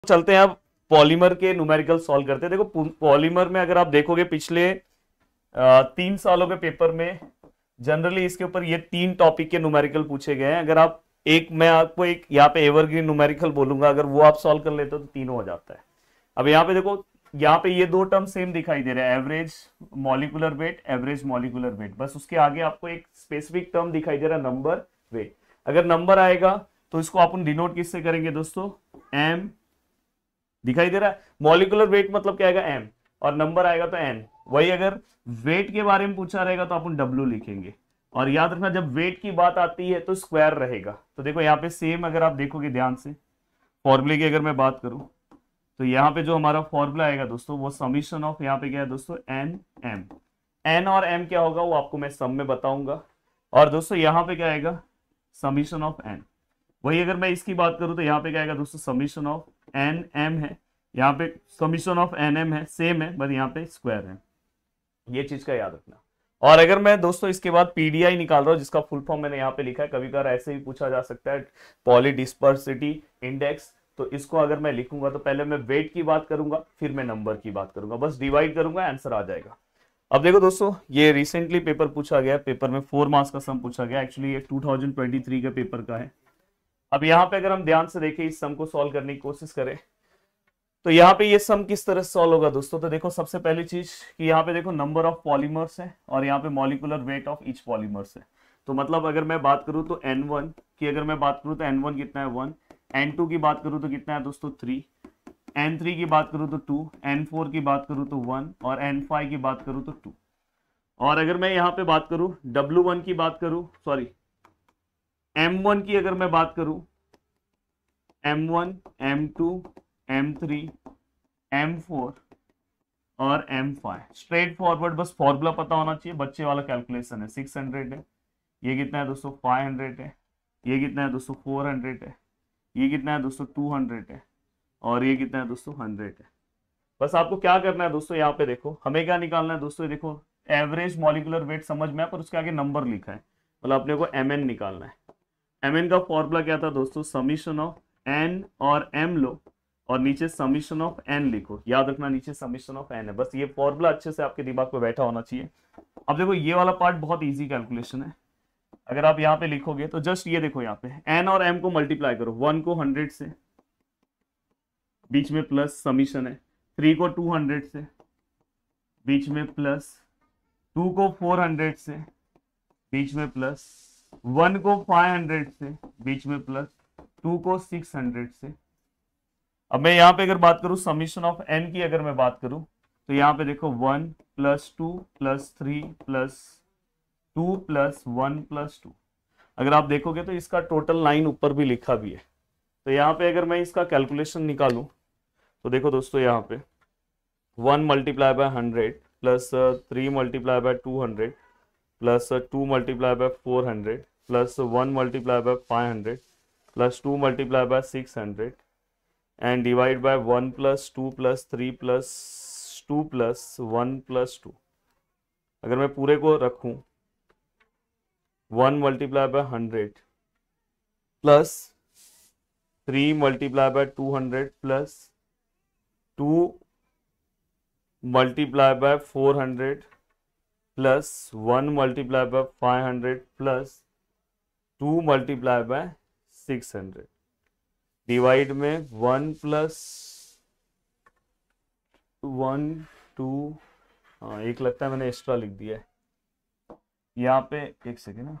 चलते हैं अब पॉलीमर के न्यूमेरिकल सॉल्व करते हैं। देखो पॉलीमर में अगर आप देखोगे पिछले 3 सालों के पेपर में जनरली इसके ऊपर ये 3 टॉपिक के न्यूमेरिकल पूछे गए हैं। अगर आप मैं आपको एक यहाँ पे एवरग्रीन न्यूमेरिकल बोलूंगा, अगर वो आप सॉल्व कर लेते हो तो तीनों हो जाता है। अब यहाँ पे देखो, यहाँ पे ये 2 टर्म सेम दिखाई दे रहे हैं, average molecular wait, average molecular wait. बस उसके आगे आपको एक स्पेसिफिक टर्म दिखाई दे रहा है, नंबर वेट। अगर नंबर आएगा तो इसको अपन डिनोट किससे करेंगे दोस्तों, एम। दिखाई दे रहा है, मॉलिकुलर वेट मतलब क्या आएगा, एम, और नंबर आएगा तो एन। वही अगर वेट के बारे में पूछा रहेगा तो अपन डब्ल्यू लिखेंगे। और याद रखना, जब वेट की बात आती है तो स्क्वायर रहेगा। तो देखो यहाँ पे सेम, अगर आप देखोगे ध्यान से फॉर्मूले की अगर मैं बात करूं तो यहाँ पे जो हमारा फॉर्मूला आएगा दोस्तों, वो समीशन ऑफ, यहाँ पे क्या है दोस्तों, एन एम। एन और एम क्या होगा वो आपको मैं सम में बताऊंगा। और दोस्तों यहाँ पे क्या आएगा, समीशन ऑफ एन। वही अगर मैं इसकी बात करूं तो यहाँ पे क्या आएगा दोस्तों, समीशन ऑफ एन एम है, यहाँ पे समीशन ऑफ एन एम है, सेम है, बस यहाँ पे स्क्वायर है। ये चीज का याद रखना। और अगर मैं दोस्तों इसके बाद पीडीआई निकाल रहा हूँ, जिसका फुल फॉर्म मैंने यहाँ पे लिखा है, कभी कभार ऐसे ही पूछा जा सकता है, पॉली डिस्पर्सिटी इंडेक्स। तो इसको अगर मैं लिखूंगा तो पहले मैं वेट की बात करूंगा, फिर मैं नंबर की बात करूंगा, बस डिवाइड करूंगा, आंसर आ जाएगा। अब देखो दोस्तों, ये रिसेंटली पेपर पूछा गया, पेपर में 4 मार्क्स का सम पूछा गया। एक्चुअली ये 2023 के पेपर का है। अब यहाँ पे अगर हम ध्यान से देखें, इस सम को सॉल्व करने की कोशिश करें तो यहाँ पे ये सम किस तरह सॉल्व होगा दोस्तों। तो देखो सबसे पहली चीज कि यहाँ पे देखो नंबर ऑफ पॉलीमर्स है और यहाँ पे molecular weight of each polymers है। तो मतलब अगर मैं बात करूँ तो N1 की अगर मैं बात करूँ तो N1 कितना है 1, N2 की बात करूँ तो कितना है दोस्तों 3, N3 की बात करूँ तो 2, N4 की बात करूँ तो 1 और N5 की बात करूँ तो 2। और अगर मैं यहाँ पे बात करूँ W1 की बात करूँ, सॉरी M1 की अगर मैं बात करूँ, M1, M2, M3, M4 और M5 स्ट्रेट फॉरवर्ड, बस फॉर्मूला पता होना चाहिए। बच्चे वाला कैलकुलेशन है, 600 है, ये कितना है दोस्तों 500 है, ये कितना है दोस्तों 400 है, ये कितना है दोस्तों 200 है, और ये कितना है दोस्तों 100 है। बस आपको क्या करना है दोस्तों, यहाँ पे देखो हमें क्या निकालना है दोस्तों, ये देखो एवरेज मॉलिकुलर वेट समझ में, पर उसके आगे नंबर लिखा है, मतलब अपने को mn निकालना है। mn का फॉर्मूला क्या था दोस्तों, समीशन ऑफ n और m लो और नीचे समीशन ऑफ n लिखो। याद रखना नीचे समीशन ऑफ n है, बस ये फॉर्मूला अच्छे से आपके दिमाग पे बैठा होना चाहिए। अब देखो ये वाला पार्ट बहुत इजी कैलकुलेशन है। अगर आप यहाँ पे लिखोगे तो जस्ट ये देखो, यहाँ पे n और m को मल्टीप्लाई करो, 1 को 100 से, बीच में प्लस समीशन है, 3 को 200 से, बीच में प्लस, 2 को 400 से, बीच में प्लस, 1 को 500 से, बीच में प्लस, 2 को 600 से। अब मैं यहाँ पे अगर बात करूं समीशन ऑफ n की, अगर मैं बात करूं तो यहाँ पे देखो 1 + 2 + 3 + 2 + 1 + 2। अगर आप देखोगे तो इसका टोटल 9 ऊपर भी लिखा भी है। तो यहाँ पे अगर मैं इसका कैलकुलेशन निकालूं तो देखो दोस्तों, यहाँ पे 1 × 100 + 3 × 200 + 2 × 400 + 1 × 500 + 2 × 600 and divide by 1 + 2 + 3 + 2 + 1 + 2। अगर मैं पूरे को रखूं 1 × 100 plus 3 × 200 plus 2 × 400 plus 1 × 500 plus 2 × 600 divide में 1 + 1 2, हाँ एक लगता है मैंने एक्स्ट्रा लिख दिया है यहाँ पे, एक सेकेंड ना,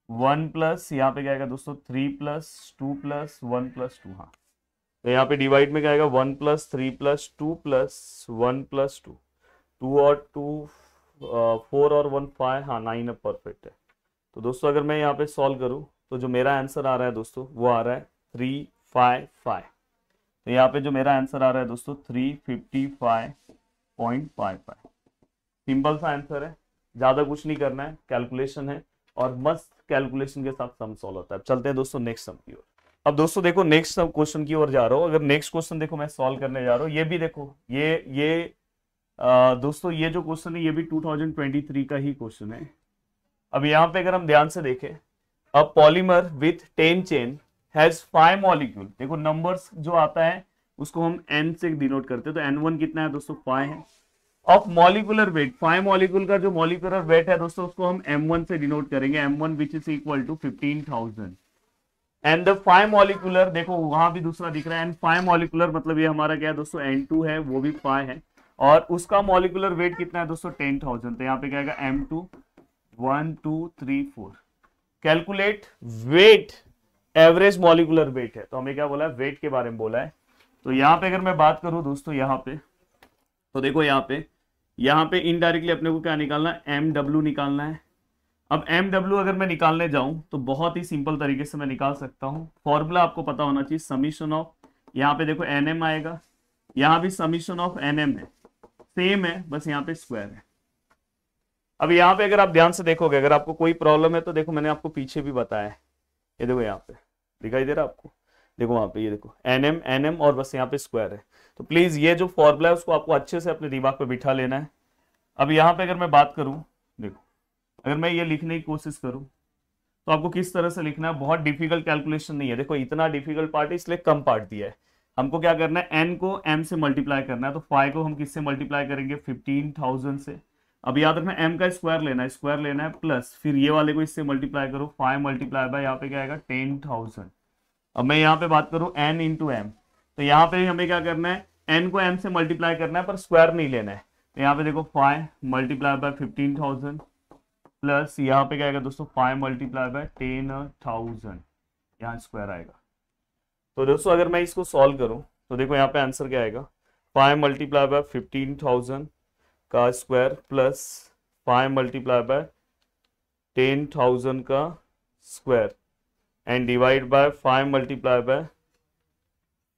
1 प्लस यहाँ पे क्या आएगा दोस्तों 3 + 2 + 1 + 2। हाँ तो यहाँ पे डिवाइड में क्या आएगा 1 + 3 + 2 + 1 + 2, 2 और 2 4 और 1 5, हाँ 9 है, परफेक्ट है। तो दोस्तों अगर मैं यहाँ पे सॉल्व करूँ तो जो मेरा आंसर आ रहा है दोस्तों वो आ रहा है 355। तो यहाँ पे जो मेरा आंसर आ रहा है दोस्तों 355.55। सिंपल सा आंसर है, ज्यादा कुछ नहीं करना है, कैलकुलेशन है और मस्त कैलकुलेशन के साथ सम सॉल्व होता है। चलते हैं दोस्तों नेक्स्ट सम की ओर। अब दोस्तों देखो नेक्स्ट क्वेश्चन की ओर जा रहा हूँ। अगर नेक्स्ट क्वेश्चन देखो मैं सॉल्व करने जा रहा हूँ, ये भी देखो ये दोस्तों ये जो क्वेश्चन है ये भी 2023 का ही क्वेश्चन है। अब यहाँ पे अगर हम ध्यान से देखें, अब polymer with 10 chain has 5 molecule, देखो नंबर्स जो आता है उसको हम n से डिनोट करते हैं, तो n1 कितना है दोस्तों 5 है। ऑफ मॉलिकुलर वेट, 5 मॉलिक्यूल का जो मॉलिकुलर वेट है दोस्तों उसको हम m1 से डिनोट करेंगे, m1 which is equal to 15,000 and the 5 molecular, देखो वहां भी दूसरा दिख रहा है एंड 5 मॉलिकुलर मतलब ये हमारा क्या है दोस्तों n2 है, वो भी 5 है और उसका मॉलिकुलर वेट कितना है दोस्तों 10,000, तो यहाँ पे क्या आएगा m2 1 2 3 4। Calculate weight, average molecular weight है, तो हमें क्या बोला है वेट के बारे में बोला है। तो यहाँ पे अगर मैं बात करूं दोस्तों यहाँ पे, तो देखो यहाँ पे इनडायरेक्टली अपने को क्या निकालना है MW निकालना है। अब MW अगर मैं निकालने जाऊं तो बहुत ही सिंपल तरीके से मैं निकाल सकता हूं, फॉर्मूला आपको पता होना चाहिए समीशन ऑफ, यहाँ पे देखो NM आएगा, यहाँ भी समीशन ऑफ NM है, सेम है बस यहाँ पे स्क्वायर है। अब यहाँ पे अगर आप ध्यान से देखोगे, अगर आपको कोई प्रॉब्लम है तो देखो मैंने आपको पीछे भी बताया है, ये देखो यहाँ पे दिखाई दे रहा है आपको, देखो वहां पे ये देखो NM और बस यहाँ पे स्क्वायर है। तो प्लीज ये जो फॉर्मूला है उसको आपको अच्छे से अपने दिमाग पे बिठा लेना है। अब यहाँ पे अगर मैं बात करूं, देखो अगर मैं ये लिखने की कोशिश करूं तो आपको किस तरह से लिखना है, बहुत डिफिकल्ट कैलकुलेशन नहीं है, देखो इतना डिफिकल्ट पार्ट है इसलिए कम पार्ट दिया है। हमको क्या करना है n को m से मल्टीप्लाई करना है, तो 5 को हम किससे मल्टीप्लाई करेंगे 15,000 से। अब याद रखना m का स्क्वायर लेना है प्लस फिर ये वाले को इससे मल्टीप्लाई करो, 5 मल्टीप्लाई बाय यहाँ पे क्या आएगा 10,000। अब मैं यहाँ पे बात करूं n इंटू एम, तो यहाँ पे हमें क्या करना है n को m से मल्टीप्लाई करना है पर स्क्वायर नहीं लेना है, तो यहाँ पे देखो 5 मल्टीप्लाई बाय 15,000 प्लस यहाँ पे क्या आएगा दोस्तों 5 मल्टीप्लाई बाय 10,000, यहाँ स्क्वायर आएगा। तो दोस्तों अगर मैं इसको सॉल्व करूं तो देखो यहाँ पे आंसर क्या आएगा 5 मल्टीप्लाई बाय 15,000 का स्क्वायर प्लस 5 मल्टीप्लाई बाय 10,000 का square and divide by 5 multiply by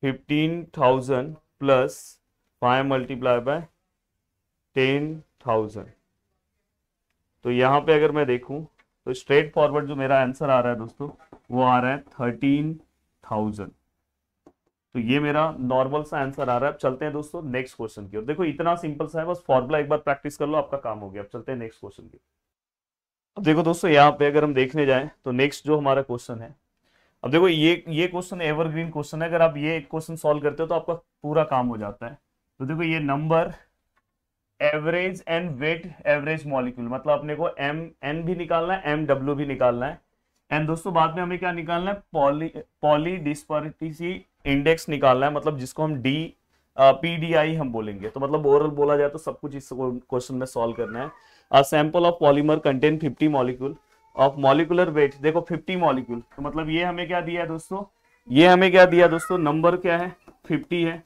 15,000 plus 5 multiply by 10,000। तो यहाँ पे अगर मैं देखूं तो स्ट्रेट फॉरवर्ड जो मेरा आंसर आ रहा है दोस्तों वो आ रहा है 13,000। तो ये मेरा नॉर्मल सा आंसर आ रहा है। अब चलते हैं दोस्तों नेक्स्ट क्वेश्चन की ओर। देखो इतना सिंपल सा है, बस फॉर्मूला एक बार प्रैक्टिस कर लो आपका काम हो गया। अब चलते हैं नेक्स्ट क्वेश्चन की। अब देखो दोस्तों यहाँ पे अगर हम देखने जाएं तो नेक्स्ट जो हमारा क्वेश्चन है, अब देखो ये क्वेश्चन एवरग्रीन क्वेश्चन है, अगर आप ये क्वेश्चन सॉल्व करते हो तो आपका पूरा काम हो जाता है। तो देखो ये number average and weight average molecule, मतलब अपने को MN भी निकालना है MW भी निकालना है एंड दोस्तों बाद में हमें क्या निकालना है पॉली डिस्पेरिटी इंडेक्स निकालना है, मतलब जिसको हम PDI हम बोलेंगे। तो मतलब ओवरऑल बोला जाए तो सब कुछ इस क्वेश्चन में सॉल्व करना है। A sample of polymer contain 50 molecule of molecular weight, देखो 50 मॉलिक्यूल, तो मतलब ये हमें क्या दिया है दोस्तों, ये हमें क्या दिया दोस्तों, नंबर क्या है 50 है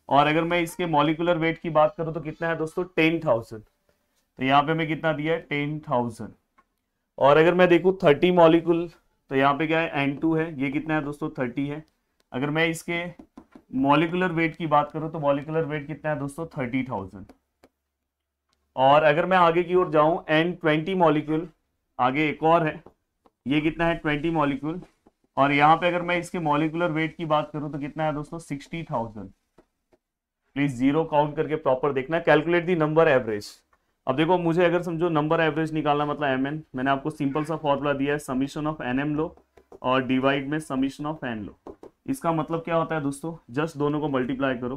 और अगर मैं इसके मॉलिकुलर वेट की बात करूं तो कितना है दोस्तों 10,000। तो यहाँ पे हमें कितना दिया है 10,000 और अगर मैं देखूं 30 मॉलिक्यूल तो यहाँ पे क्या है N2 है, ये कितना है दोस्तों 30 है। अगर मैं इसके मॉलिकुलर वेट की बात करूं तो मॉलिकुलर वेट कितना है दोस्तों 30,000 और अगर मैं आगे की ओर जाऊं N20 मॉलिक्यूल, आगे एक और है, ये कितना है 20 मॉलिक्यूल और यहाँ पे अगर मैं इसके मॉलिकुलर वेट की बात करूं तो कितना है दोस्तों 60,000। प्लीज जीरो काउंट करके प्रॉपर देखना। Calculate the number average. अब देखो मुझे अगर समझो नंबर एवरेज निकालना मतलब MN, मैंने आपको सिंपल सा फॉर्मूला दिया है समीशन ऑफ NM लो और डिवाइड में समीशन ऑफ N लो। इसका मतलब क्या होता है दोस्तों, जस्ट दोनों को मल्टीप्लाई करो,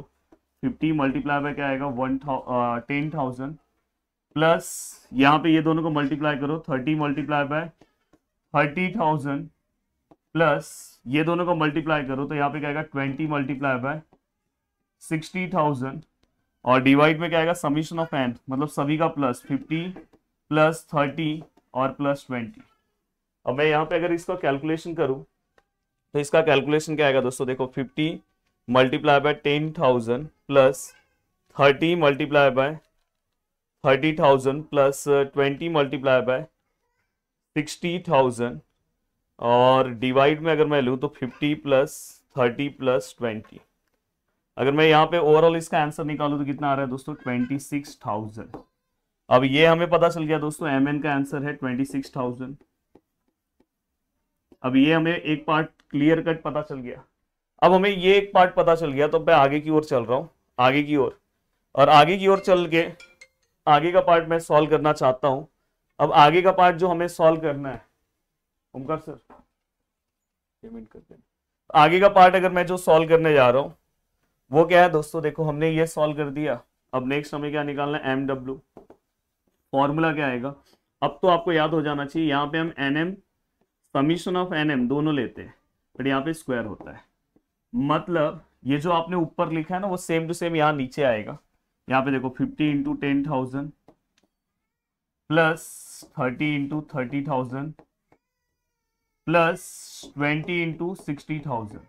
50 मल्टीप्लाई बाय क्या आएगा 10,000 प्लस यहाँ पे ये दोनों को मल्टीप्लाई करो 30 मल्टीप्लाई बाय 30,000 प्लस ये दोनों को मल्टीप्लाई करो तो यहाँ पे क्या आएगा 20 मल्टीप्लाई बाय 60,000 और डिवाइड में क्या आएगा समीशन ऑफ n, मतलब सभी का प्लस 50 प्लस 30 और प्लस 20। अब मैं यहाँ पे अगर इसका कैलकुलेशन करूं तो इसका कैलकुलेशन क्या आएगा दोस्तों, देखो 50 multiply by 10,000 plus 30 multiply by 30,000 plus 20 multiply by 60,000 और डिवाइड में अगर मैं लूँ तो 50 प्लस 30 प्लस 20। अगर मैं यहाँ पे ओवरऑल इसका आंसर निकालूं तो कितना आ रहा है दोस्तों 26,000। अब ये हमें पता चल गया दोस्तों MN का आंसर है 26,000। अब ये हमें एक पार्ट क्लियर कट पता चल गया। अब हमें ये एक पार्ट पता चल गया तो मैं आगे की ओर चल रहा हूँ, आगे की ओर, और आगे की ओर चल के आगे का पार्ट मैं सॉल्व करना चाहता हूँ। अब आगे का पार्ट जो हमें सॉल्व करना है, ओमकार सर पेमेंट करते हैं। आगे का पार्ट अगर मैं जो सॉल्व करने जा रहा हूं वो क्या है दोस्तों, देखो हमने ये सॉल्व कर दिया। अब नेक्स्ट हमें क्या निकालना है, एम डब्ल्यू। फॉर्मूला क्या आएगा, अब तो आपको याद हो जाना चाहिए, यहाँ पे हम n m summation of n m दोनों लेते हैं, बट यहाँ पे स्क्वायर होता है। मतलब ये जो आपने ऊपर लिखा है ना वो सेम टू सेम यहाँ नीचे आएगा। यहाँ पे देखो 50 into 10,000 plus 30 into 30,000 plus 20 into 60,000,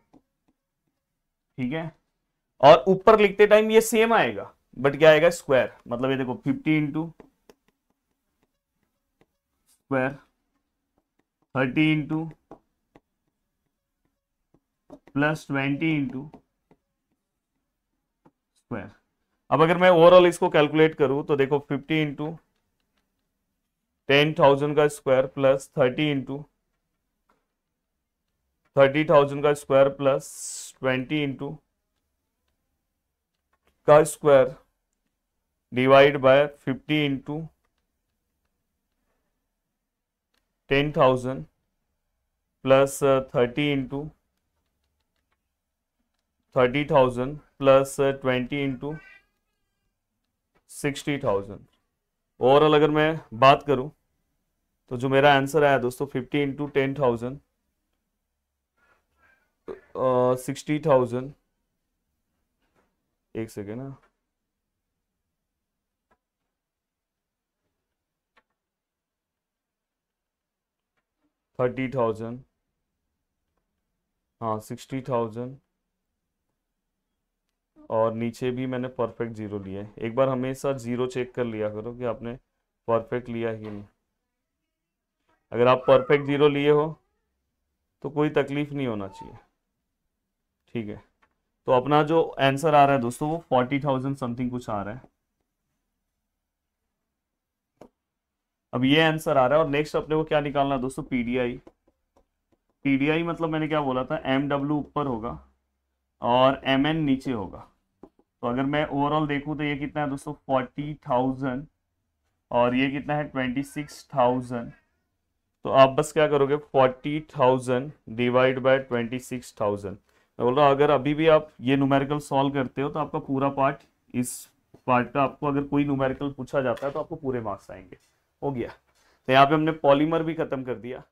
ठीक है। और ऊपर लिखते टाइम ये सेम आएगा, बट क्या आएगा, स्क्वायर। मतलब ये देखो 50 into square, 30 into plus 20 into square. अब अगर मैं ओवरऑल इसको कैलकुलेट करूं तो देखो 50 इंटू 10,000 का स्क्वायर प्लस 30 इंटू 30,000 का स्क्वायर प्लस 20 इंटू का square divide by 50 into 10,000 plus 30 into 30,000 plus 20 into 60,000। Overall अगर मैं बात करूं तो जो मेरा आंसर आया दोस्तों 50 इंटू 10,000 60,000, एक सेकेंड ना, $30,000, हाँ 60,000, और नीचे भी मैंने परफेक्ट जीरो लिया है। एक बार हमेशा जीरो चेक कर लिया करो कि आपने परफेक्ट लिया है कि नहीं। अगर आप परफेक्ट जीरो लिए हो तो कोई तकलीफ नहीं होना चाहिए, ठीक है। तो अपना जो आंसर आ रहा है दोस्तों वो 40,000 समथिंग कुछ आ रहा है। अब ये आंसर आ रहा है और नेक्स्ट अपने को क्या निकालना है दोस्तों, पीडीआई। पीडीआई मतलब मैंने क्या बोला था, एम डब्ल्यू ऊपर होगा और एम एन नीचे होगा। तो अगर मैं ओवरऑल देखूं तो ये कितना है दोस्तों 40,000 और ये कितना है 26,000। तो आप बस क्या करोगे 40,000 डिवाइड बाय 26,000। मैं बोल रहा हूँ अगर अभी भी आप ये न्यूमेरिकल सॉल्व करते हो तो आपका पूरा पार्ट, इस पार्ट का आपको अगर कोई न्यूमेरिकल पूछा जाता है तो आपको पूरे मार्क्स आएंगे। हो गया। तो यहाँ पे हमने पॉलीमर भी खत्म कर दिया।